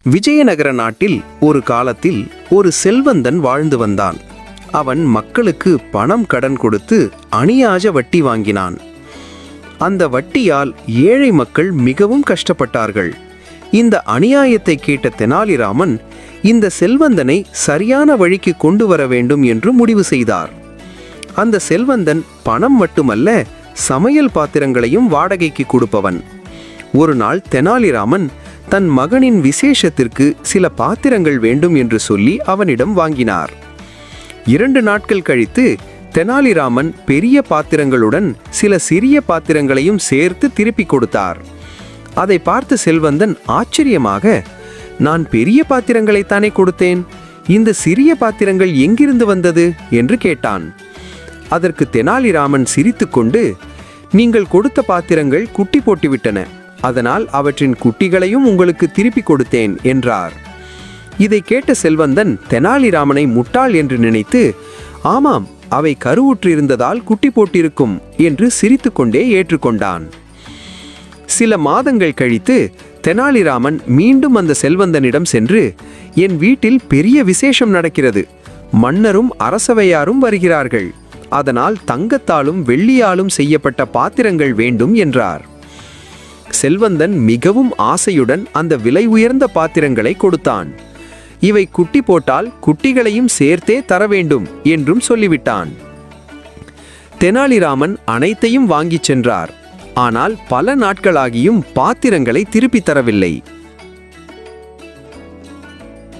விஜயநகர நாட்டில் ஒரு காலத்தில் ஒரு செல்வந்தன் வாழ்ந்து வந்தான். அவன் மக்களுக்கு பணம் கடன் கொடுத்து அநியாய வட்டி வாங்கினான். அந்த வட்டியால் ஏழை மக்கள் மிகவும் கஷ்டப்பட்டார்கள். இந்த அநியாயத்தை கேட்ட தெனாலிராமன் இந்த செல்வந்தனை சரியான வழிக்கு கொண்டு வர வேண்டும் என்று முடிவு செய்தார். அந்த செல்வந்தன் பணம் மட்டுமல்ல, சமையல் பாத்திரங்களையும் வாடகைக்கு கொடுப்பவன். ஒரு நாள் தெனாலிராமன் தன் மகனின் விசேஷத்திற்கு சில பாத்திரங்கள் வேண்டும் என்று சொல்லி அவனிடம் வாங்கினார். 2 நாட்கள் கழித்து தெனாலிராமன் பெரிய பாத்திரங்களுடன் சில சிறிய பாத்திரங்களையும் சேர்த்து திருப்பி கொடுத்தார். அதை பார்த்து செல்வந்தன் ஆச்சரியமாக, நான் பெரிய பாத்திரங்களைத்தானே கொடுத்தேன், இந்த சிறிய பாத்திரங்கள் எங்கிருந்து வந்தது என்று கேட்டான். அதற்கு தெனாலிராமன் சிரித்துக்கொண்டு, நீங்கள் கொடுத்த பாத்திரங்கள் குட்டி போட்டுவிட்டன, அதனால் அவற்றின் குட்டிகளையும் உங்களுக்கு திருப்பி கொடுத்தேன் என்றார். இதை கேட்ட செல்வந்தன் தெனாலிராமனை முட்டாள் என்று நினைத்து, ஆமாம், அவை கருவுற்றிருந்ததால் குட்டி போட்டிருக்கும் என்று சிரித்துக்கொண்டே ஏற்றுக்கொண்டான். சில மாதங்கள் கழித்து தெனாலிராமன் மீண்டும் அந்த செல்வந்தனிடம் சென்று, என் வீட்டில் பெரிய விசேஷம் நடக்கிறது, மன்னரும் அரசவையாரும் வருகிறார்கள், அதனால் தங்கத்தாலும் வெள்ளியாலும் செய்யப்பட்ட பாத்திரங்கள் வேண்டும் என்றார். செல்வந்தன் மிகவும் ஆசையுடன் அந்த விலை உயர்ந்த பாத்திரங்களை கொடுத்தான். இவை குட்டி போட்டால் குட்டிகளையும் சேர்த்தே தர வேண்டும் என்றும் சொல்லிவிட்டான். தெனாலிராமன் அனைத்தையும் வாங்கிச் சென்றார். ஆனால் பல நாட்களாகியும் பாத்திரங்களை திருப்பி தரவில்லை.